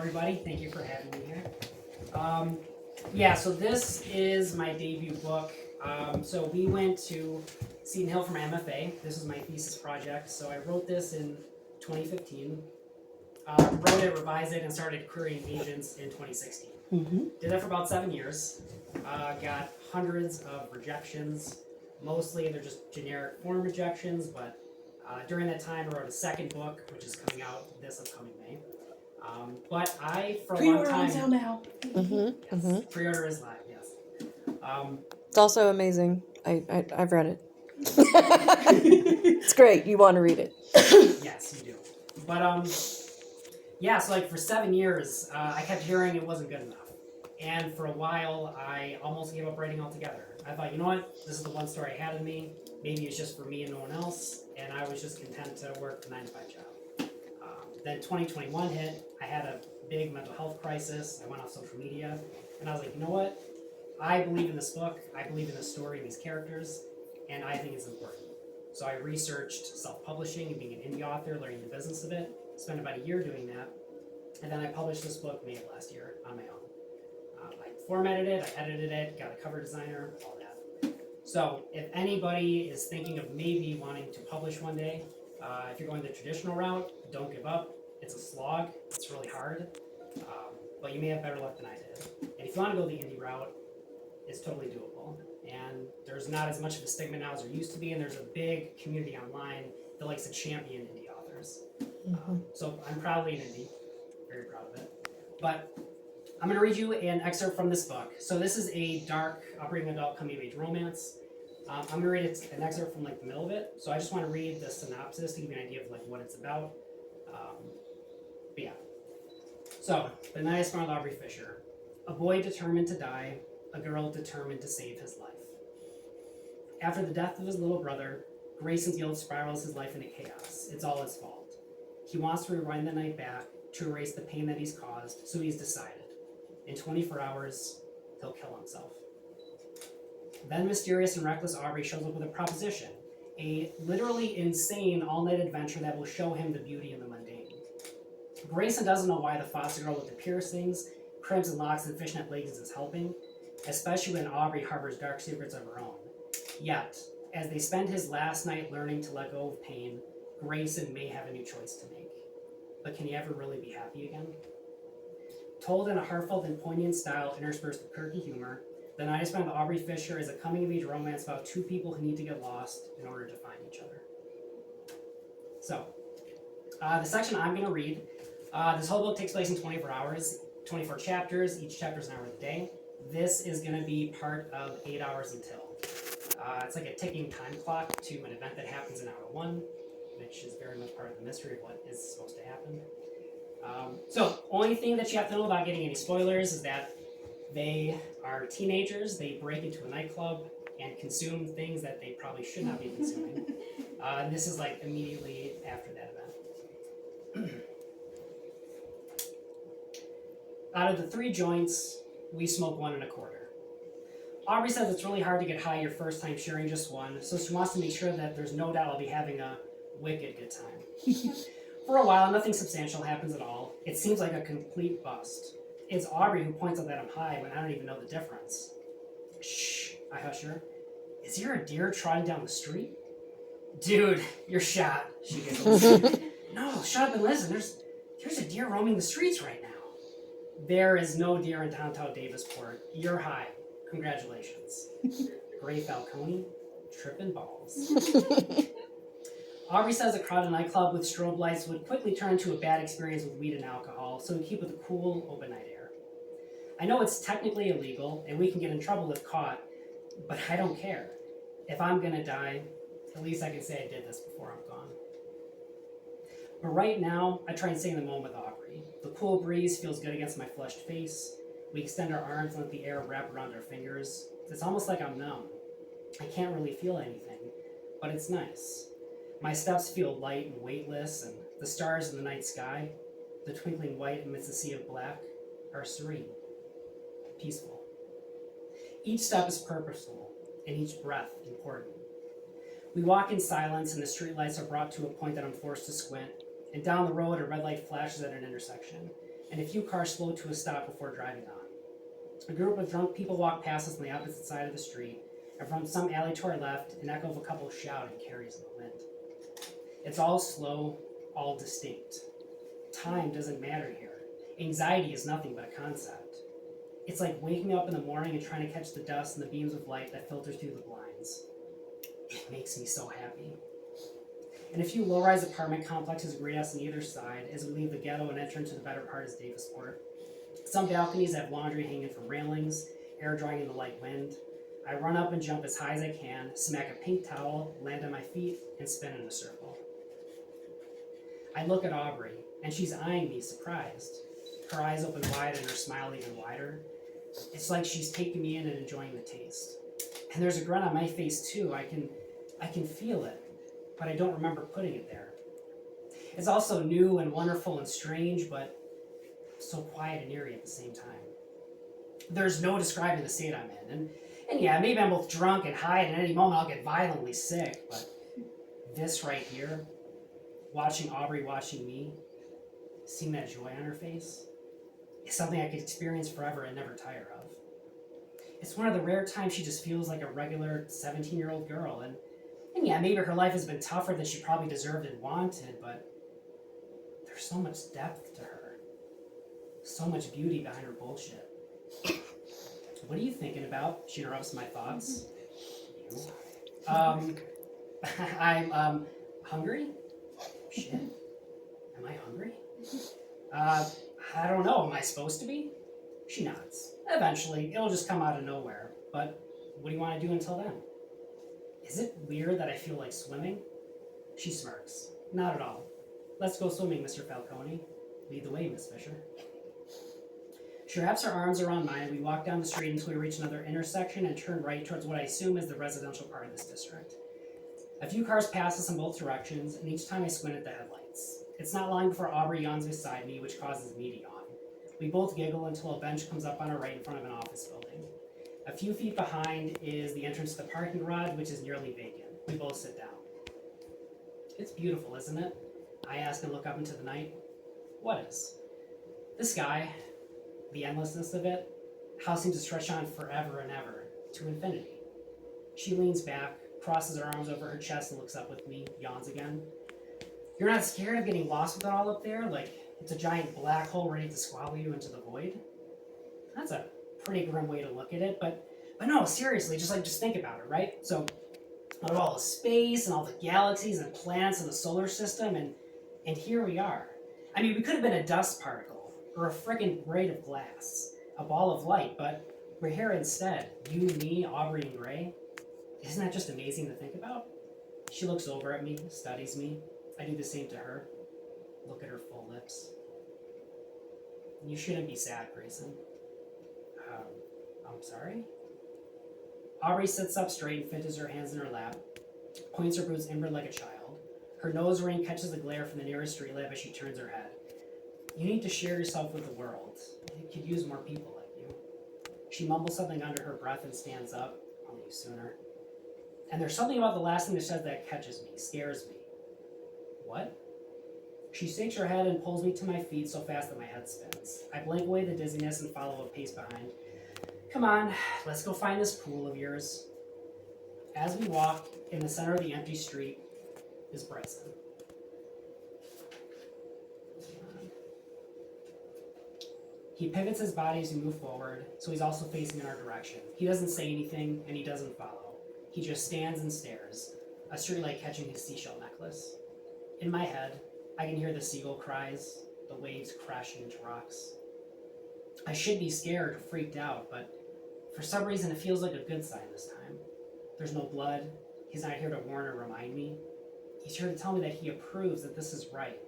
everybody. Thank you for having me here. So this is my debut book. So we went to Seton Hill for my MFA. This was my thesis project. So I wrote this in 2015. Wrote it, revised it, and started querying agents in 2016. Did that for about 7 years. Got hundreds of rejections. Mostly they're just generic form rejections, but during that time I wrote a second book, which is coming out this upcoming May. But I, for a long Pre-order time... on sale now. Yes, pre-order is live, yes. It's also amazing. I've read it. It's great. You want to read it. Yes, you do. But, so like for 7 years, I kept hearing it wasn't good enough. And for a while, I almost gave up writing altogether. I thought, you know what, this is the one story I had in me. Maybe it's just for me and no one else. And I was just content to work a 9-to-5 job. Then 2021 hit. I had a big mental health crisis. I went off social media. And I was like, you know what? I believe in this book. I believe in this story and these characters. And I think it's important. So I researched self-publishing and being an indie author, learning the business of it. Spent about a year doing that. And then I published this book May of last year on my own. I formatted it, I edited it, got a cover designer, all that. So if anybody is thinking of maybe wanting to publish one day, if you're going the traditional route, don't give up. It's a slog, it's really hard, but you may have better luck than I did. And if you want to go the indie route, it's totally doable. And there's not as much of a stigma now as there used to be, and there's a big community online that likes to champion indie authors. So I'm proudly an indie, very proud of it. But I'm going to read you an excerpt from this book. So this is a dark, upbringing adult coming-of-age romance. I'm going to read an excerpt from like the middle of it. So I just want to read the synopsis to give you an idea of like what it's about. So the night I found Aubrey Fisher, a boy determined to die, a girl determined to save his life. After the death of his little brother, Grayson Field spirals his life into chaos. It's all his fault. He wants to rewind the night back to erase the pain that he's caused, so he's decided. In 24 hours, he'll kill himself. Then mysterious and reckless Aubrey shows up with a proposition, a literally insane all-night adventure that will show him the beauty in the mundane. Grayson doesn't know why the foster girl with the piercings, crimson locks, and fishnet leggings is helping, especially when Aubrey harbors dark secrets of her own. Yet, as they spend his last night learning to let go of pain, Grayson may have a new choice to make. But can he ever really be happy again? Told in a heartfelt and poignant style interspersed with quirky humor, The Night I Spent with Aubrey Fisher is a coming-of-age romance about two people who need to get lost in order to find each other. So, the section I'm going to read, this whole book takes place in 24 hours, 24 chapters, each chapter is an hour a day. This is going to be part of 8 hours until. It's like a ticking time clock to an event that happens in hour 1, which is very much part of the mystery of what is supposed to happen. So, only thing that you have to know about getting any spoilers is that they are teenagers, they break into a nightclub and consume things that they probably should not be consuming. And this is like immediately after that event. Out of the 3 joints, we smoke 1 1/4. Aubrey says it's really hard to get high your first time sharing just one, so she wants to make sure that there's no doubt I'll be having a wicked good time. For a while, nothing substantial happens at all. It seems like a complete bust. It's Aubrey who points out that I'm high when I don't even know the difference. Shh, I hush her. Is there a deer trotting down the street? Dude, you're shot, she giggles. No, shut up and listen. There's a deer roaming the streets right now. There is no deer in downtown Davisport. You're high. Congratulations. Gray Falcone, tripping balls. Aubrey says a crowded nightclub with strobe lights would quickly turn into a bad experience with weed and alcohol, so we keep with the cool, open night air. I know it's technically illegal, and we can get in trouble if caught, but I don't care. If I'm gonna die, at least I can say I did this before I'm gone. But right now, I try and stay in the moment with Aubrey. The cool breeze feels good against my flushed face. We extend our arms and let the air wrap around our fingers. It's almost like I'm numb. I can't really feel anything, but it's nice. My steps feel light and weightless, and the stars in the night sky, the twinkling white amidst a sea of black, are serene, peaceful. Each step is purposeful, and each breath important. We walk in silence, and the streetlights are brought to a point that I'm forced to squint, and down the road a red light flashes at an intersection. and a few cars slowed to a stop before driving on. A group of drunk people walked past us on the opposite side of the street, and from some alley to our left, an echo of a couple shouting carries in the wind. It's all slow, all distinct. Time doesn't matter here. Anxiety is nothing but a concept. It's like waking up in the morning and trying to catch the dust and the beams of light that filter through the blinds. It makes me so happy. And a few low-rise apartment complexes greet us on either side as we leave the ghetto and enter into the better part of Davisport. Some balconies have laundry hanging from railings, air drying in the light wind. I run up and jump as high as I can, smack a pink towel, land on my feet, and spin in a circle. I look at Aubrey, and she's eyeing me, surprised. Her eyes open wide and her smile even wider. It's like she's taking me in and enjoying the taste. And there's a grin on my face too. I can feel it, but I don't remember putting it there. It's also new and wonderful and strange, but so quiet and eerie at the same time. There's no describing the state I'm in. And yeah, maybe I'm both drunk and high, and at any moment I'll get violently sick, but this right here, watching Aubrey watching me, seeing that joy on her face, is something I could experience forever and never tire of. It's one of the rare times she just feels like a regular 17-year-old girl, and yeah, maybe her life has been tougher than she probably deserved and wanted, but there's so much depth to her. So much beauty behind her bullshit. What are you thinking about? She interrupts my thoughts. You? I'm hungry? Shit. Am I hungry? I don't know. Am I supposed to be? She nods. Eventually, it'll just come out of nowhere. But what do you want to do until then? Is it weird that I feel like swimming? She smirks. Not at all. Let's go swimming, Mr. Falcone. Lead the way, Miss Fisher. She wraps her arms around mine, and we walk down the street until we reach another intersection and turn right towards what I assume is the residential part of this district. A few cars pass us in both directions, and each time I squint at the headlights. It's not long before Aubrey yawns beside me, which causes me to yawn. We both giggle until a bench comes up on our right in front of an office building. A few feet behind is the entrance to the parking garage, which is nearly vacant. We both sit down. It's beautiful, isn't it? I ask and look up into the night. What is? The sky, the endlessness of it, how it seems to stretch on forever and ever, to infinity. She leans back, crosses her arms over her chest and looks up with me, yawns again. You're not scared of getting lost with it all up there? Like it's a giant black hole ready to swallow you into the void? That's a pretty grim way to look at it, but no, seriously, just think about it, right? So, out of all the space and all the galaxies and planets in the solar system, and here we are. I mean, we could have been a dust particle, or a frickin' braid of glass, a ball of light, but we're here instead. You, me, Aubrey, and Gray. Isn't that just amazing to think about? She looks over at me, studies me. I do the same to her. Look at her full lips. You shouldn't be sad, Grayson. I'm sorry? Aubrey sits up straight and fidgets her hands in her lap, points her boots inward like a child. Her nose ring catches the glare from the nearest street lamp as she turns her head. You need to share yourself with the world. It could use more people like you. She mumbles something under her breath and stands up. I'll leave sooner. And there's something about the last thing she says that catches me, scares me. What? She shakes her head and pulls me to my feet so fast that my head spins. I blink away the dizziness and follow a pace behind. Come on, let's go find this pool of yours. As we walk, in the center of the empty street is Bryson. He pivots his body as we move forward, so he's also facing in our direction. He doesn't say anything, and he doesn't follow. He just stands and stares, a streetlight catching his seashell necklace. In my head, I can hear the seagull cries, the waves crashing into rocks. I should be scared or freaked out, but for some reason it feels like a good sign this time. There's no blood. He's not here to warn or remind me. He's here to tell me that he approves that this is right.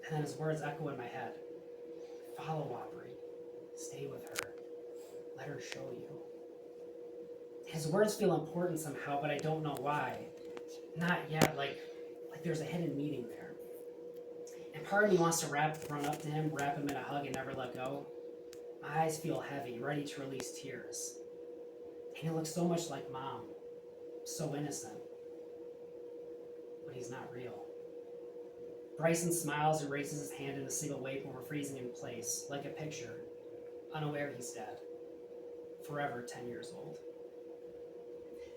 And then his words echo in my head. Follow Aubrey. Stay with her. Let her show you. His words feel important somehow, but I don't know why. Not yet, like there's a hidden meaning there. And part of me wants to run up to him, wrap him in a hug, and never let go. My eyes feel heavy, ready to release tears. And he looks so much like Mom. So innocent. But he's not real. Bryson smiles and raises his hand in a single wave when we're freezing in place, like a picture, unaware he's dead. Forever 10 years old.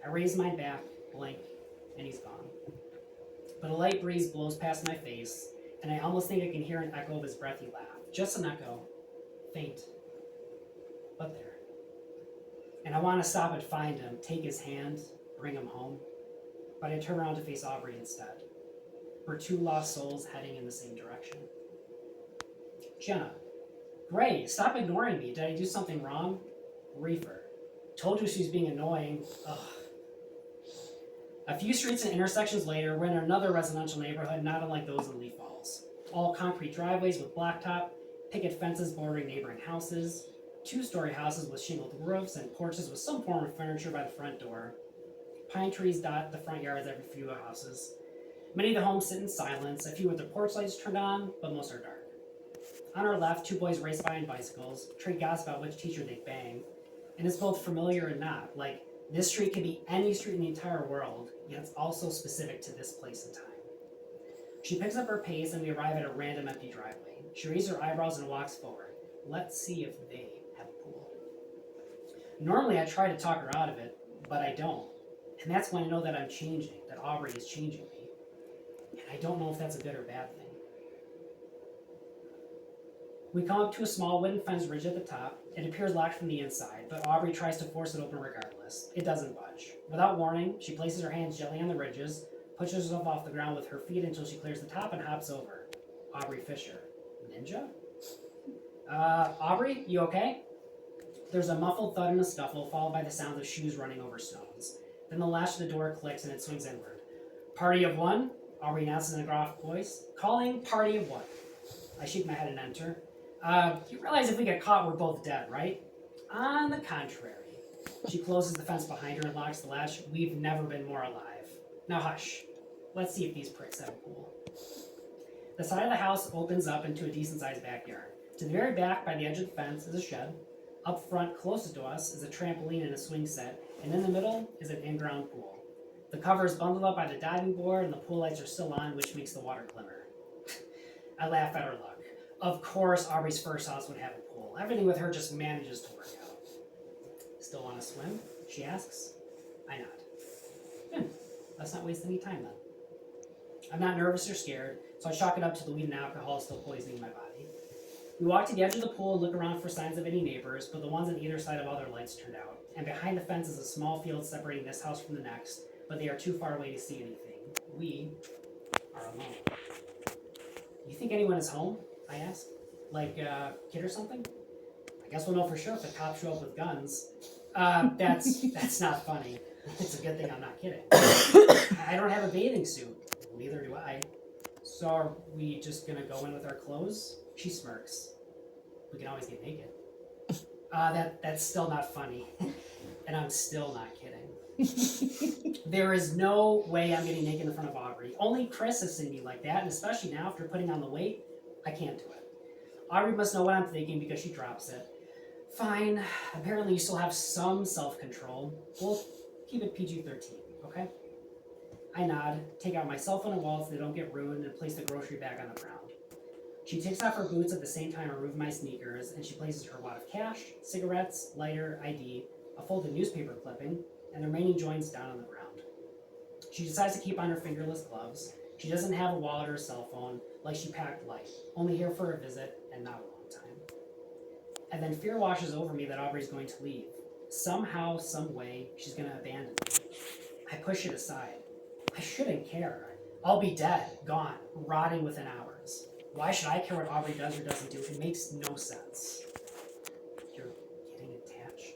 I raise my back, blink, and he's gone. But a light breeze blows past my face, and I almost think I can hear an echo of his breathy laugh. Just an echo. Faint. But there. And I want to stop and find him, take his hand, bring him home. But I turn around to face Aubrey instead. We're two lost souls heading in the same direction. Jenna. Gray, stop ignoring me. Did I do something wrong? Reefer. Told you she's being annoying. Ugh. A few streets and intersections later, we're in another residential neighborhood not unlike those in Leaf Falls. All concrete driveways with blacktop, picket fences bordering neighboring houses, two-story houses with shingled roofs and porches with some form of furniture by the front door. Pine trees dot the front yards every few houses. Many of the homes sit in silence, a few with their porch lights turned on, but most are dark. On our left, two boys race by on bicycles, trade gossip about which teacher they bang, and it's both familiar and not. Like, this street could be any street in the entire world, yet it's also specific to this place and time. She picks up her pace and we arrive at a random empty driveway. She raises her eyebrows and walks forward. Let's see if they have a pool. Normally I try to talk her out of it, but I don't. And that's when I know that I'm changing, that Aubrey is changing me. And I don't know if that's a good or bad thing. We come up to a small wooden fence ridge at the top. It appears locked from the inside, but Aubrey tries to force it open regardless. It doesn't budge. Without warning, she places her hands gently on the ridges, pushes herself off the ground with her feet until she clears the top and hops over. Aubrey Fisher. Ninja? Aubrey, you okay? There's a muffled thud and a scuffle, followed by the sound of shoes running over stones. Then the latch of the door clicks and it swings inward. Party of one? Aubrey announces in a gruff voice. Calling party of one. I shake my head and enter. You realize if we get caught, we're both dead, right? On the contrary. She closes the fence behind her and locks the latch. We've never been more alive. Now hush. Let's see if these pricks have a pool. The side of the house opens up into a decent-sized backyard. To the very back, by the edge of the fence, is a shed. Up front, closest to us, is a trampoline and a swing set. And in the middle is an in-ground pool. The cover is bundled up by the diving board, and the pool lights are still on, which makes the water glimmer. I laugh at her luck. Of course, Aubrey's first house would have a pool. Everything with her just manages to work out. Still want to swim? She asks. I nod. Good. Let's not waste any time then. I'm not nervous or scared, so I chalk it up to the weed and alcohol still poisoning my body. We walk to the edge of the pool and look around for signs of any neighbors, but the ones on either side of other lights turned out. And behind the fence is a small field separating this house from the next, but they are too far away to see anything. We are alone. You think anyone is home? I ask. Like a kid or something? I guess we'll know for sure if the cops show up with guns. That's not funny. It's a good thing I'm not kidding. I don't have a bathing suit. Neither do I. So are we just gonna go in with our clothes? She smirks. We can always get naked. That's still not funny. And I'm still not kidding. There is no way I'm getting naked in front of Aubrey. Only Chris has seen me like that, and especially now after putting on the weight, I can't do it. Aubrey must know what I'm thinking because she drops it. Fine. Apparently you still have some self-control. We'll keep it PG-13, okay? I nod, take out my cell phone and wallet so they don't get ruined, and place the grocery bag on the ground. She takes off her boots at the same time I remove my sneakers, and she places her wad of cash, cigarettes, lighter, ID, a folded newspaper clipping, and the remaining joints down on the ground. She decides to keep on her fingerless gloves. She doesn't have a wallet or a cell phone, like she packed light, only here for a visit and not a long time. And then fear washes over me that Aubrey's going to leave. Somehow, some way, she's going to abandon me. I push it aside. I shouldn't care. I'll be dead, gone, rotting within hours. Why should I care what Aubrey does or doesn't do? It makes no sense. You're getting attached.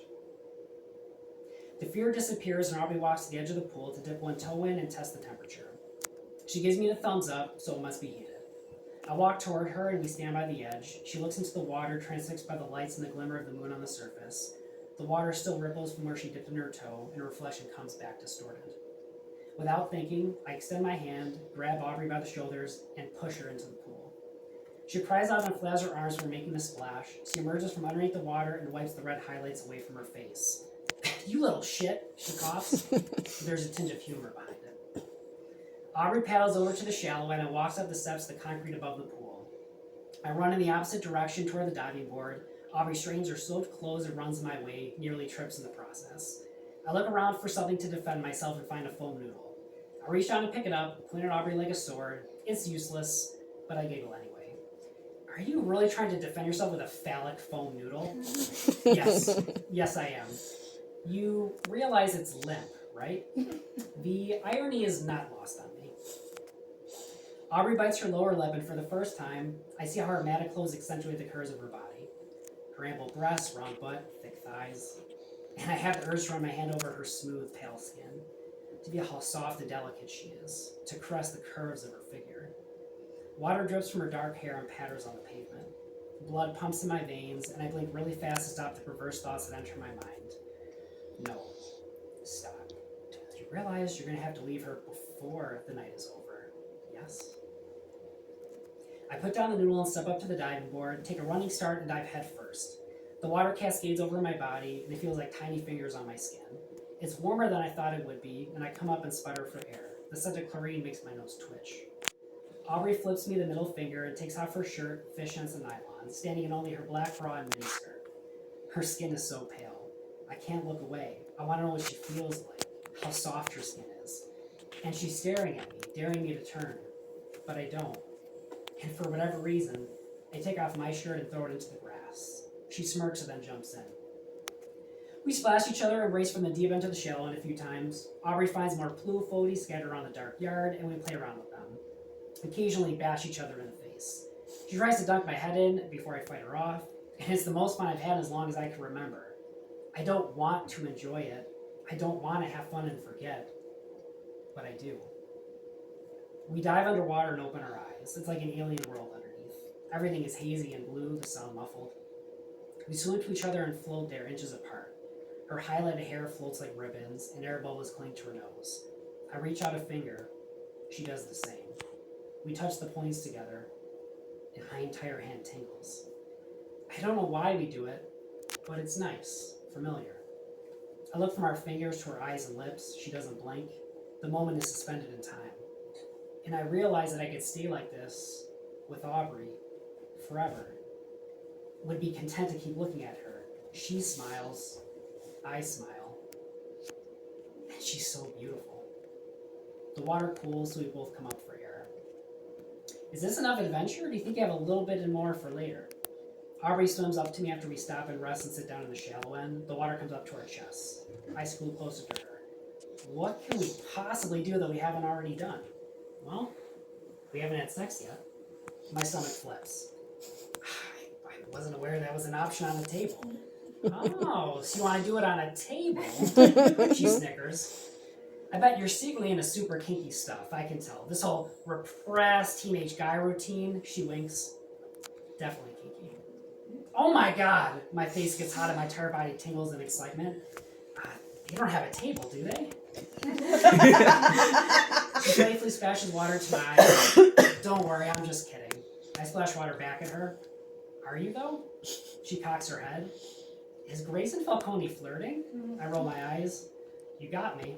The fear disappears and Aubrey walks to the edge of the pool to dip one toe in and test the temperature. She gives me the thumbs up, so it must be heated. I walk toward her and we stand by the edge. She looks into the water, transfixed by the lights and the glimmer of the moon on the surface. The water still ripples from where she dipped in her toe, and her reflection comes back distorted. Without thinking, I extend my hand, grab Aubrey by the shoulders, and push her into the pool. She cries out and flails her arms for making a splash. She emerges from underneath the water and wipes the red highlights away from her face. You little shit, she coughs. There's a tinge of humor behind it. Aubrey paddles over to the shallow end and walks up the steps to the concrete above the pool. I run in the opposite direction toward the diving board. Aubrey straightens her soaked clothes and runs my way, nearly trips in the process. I look around for something to defend myself and find a foam noodle. I reach down to pick it up, point at Aubrey like a sword. It's useless, but I giggle anyway. Are you really trying to defend yourself with a phallic foam noodle? Yes, I am. You realize it's limp, right? The irony is not lost on me. Aubrey bites her lower lip, and for the first time, I see how her matted clothes accentuate the curves of her body. Her ample breasts, round butt, thick thighs. And I have the urge to run my hand over her smooth, pale skin, to feel how soft and delicate she is, to caress the curves of her figure. Water drips from her dark hair and patters on the pavement. Blood pumps in my veins, and I blink really fast to stop the perverse thoughts that enter my mind. No. Stop. You realize you're going to have to leave her before the night is over. Yes? I put down the noodle and step up to the diving board, take a running start, and dive head first. The water cascades over my body, and it feels like tiny fingers on my skin. It's warmer than I thought it would be, and I come up and sputter for air. The scent of chlorine makes my nose twitch. Aubrey flips me the middle finger and takes off her shirt, fishnets, and nylon, standing in only her black bra and miniskirt. Her skin is so pale. I can't look away. I want to know what she feels like, how soft her skin is. And she's staring at me, daring me to turn. But I don't. And for whatever reason, I take off my shirt and throw it into the grass. She smirks and then jumps in. We splash each other and race from the deep end to the shallow end a few times. Aubrey finds more blue floaties scattered around the dark yard, and we play around with them. Occasionally bash each other in the face. She tries to dunk my head in before I fight her off, and it's the most fun I've had as long as I can remember. I don't want to enjoy it. I don't want to have fun and forget. But I do. We dive underwater and open our eyes. It's like an alien world underneath. Everything is hazy and blue, the sound muffled. We swim to each other and float there inches apart. Her highlighted hair floats like ribbons, and air bubbles cling to her nose. I reach out a finger. She does the same. We touch the points together, and my entire hand tingles. I don't know why we do it, but it's nice, familiar. I look from our fingers to her eyes and lips. She doesn't blink. The moment is suspended in time. And I realize that I could stay like this with Aubrey forever. Would be content to keep looking at her. She smiles. I smile. And she's so beautiful. The water cools, so we both come up for air. Is this enough adventure, or do you think you have a little bit more for later? Aubrey swims up to me after we stop and rest and sit down in the shallow end. The water comes up to our chests. I scoot closer to her. What can we possibly do that we haven't already done? Well, we haven't had sex yet. My stomach flips. I wasn't aware that was an option on the table. Oh, so you want to do it on a table? She snickers. I bet you're secretly into super kinky stuff, I can tell. This whole repressed teenage guy routine, she winks. Definitely kinky. Oh my god! My face gets hot and my entire body tingles in excitement. They don't have a table, do they? She playfully splashes water to my eyes. Don't worry, I'm just kidding. I splash water back at her. Are you, though? She cocks her head. Is Grayson Falcone flirting? I roll my eyes. You got me.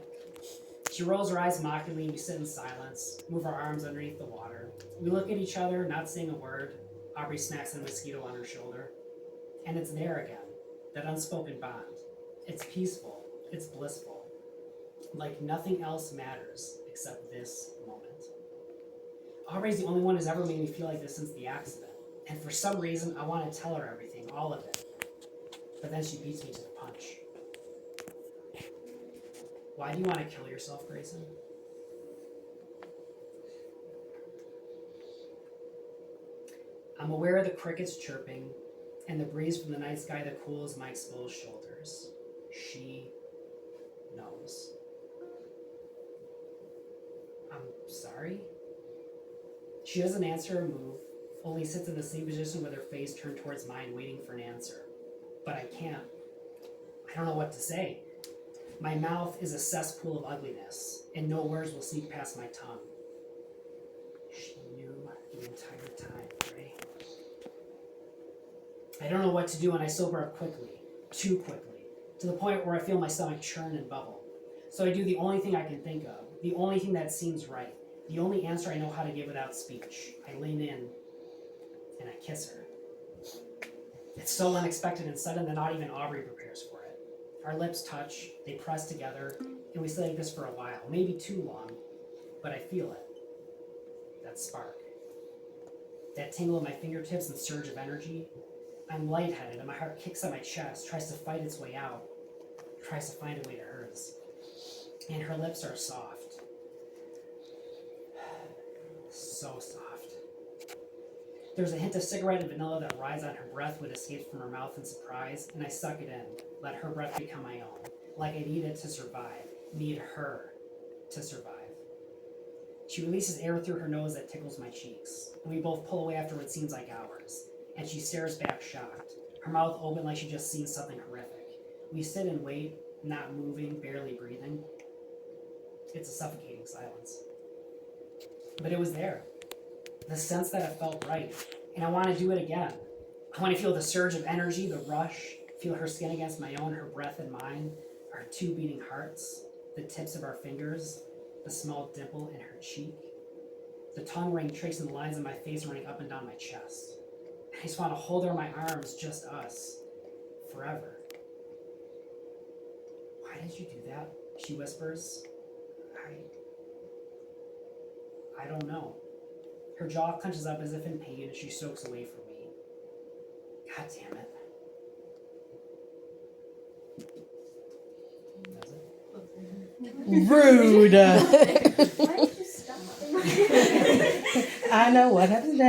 She rolls her eyes mockingly, and we sit in silence, move our arms underneath the water. We look at each other, not saying a word. Aubrey smacks a mosquito on her shoulder. And it's there again, that unspoken bond. It's peaceful. It's blissful. Like nothing else matters except this moment. Aubrey's the only one who's ever made me feel like this since the accident. And for some reason, I want to tell her everything, all of it. But then she beats me to the punch. Why do you want to kill yourself, Grayson? I'm aware of the crickets chirping and the breeze from the night sky that cools my exposed shoulders. She knows. I'm sorry? She doesn't answer or move, only sits in the same position with her face turned towards mine, waiting for an answer. But I can't. I don't know what to say. My mouth is a cesspool of ugliness, and no words will sneak past my tongue. She knew the entire time, Gray. I don't know what to do, and I sober up quickly, too quickly, to the point where I feel my stomach churn and bubble. So I do the only thing I can think of, the only thing that seems right. The only answer I know how to give without speech. I lean in and I kiss her. It's so unexpected and sudden that not even Aubrey prepares for it. Our lips touch, they press together, and we stay like this for a while, maybe too long, but I feel it. That spark. That tingle in my fingertips and surge of energy. I'm lightheaded and my heart kicks at my chest, tries to fight its way out, tries to find a way to hers. And her lips are soft. So soft. There's a hint of cigarette and vanilla that rides on her breath when it escapes from her mouth in surprise, and I suck it in, let her breath become my own, like I need it to survive, need her to survive. She releases air through her nose that tickles my cheeks, and we both pull away after what seems like hours, and she stares back shocked, her mouth open like she just seen something horrific. We sit and wait, not moving, barely breathing. It's a suffocating silence. But it was there. The sense that it felt right. And I want to do it again. I want to feel the surge of energy, the rush, feel her skin against my own, her breath and mine, our two beating hearts, the tips of our fingers, the small dimple in her cheek, the tongue ring tracing the lines of my face running up and down my chest. I just want to hold her in my arms, just us, forever. Why did you do that? She whispers. I don't know. Her jaw clenches up as if in pain as she soaks away from me. God damn it. Rude. Why did you stop? I know what happened.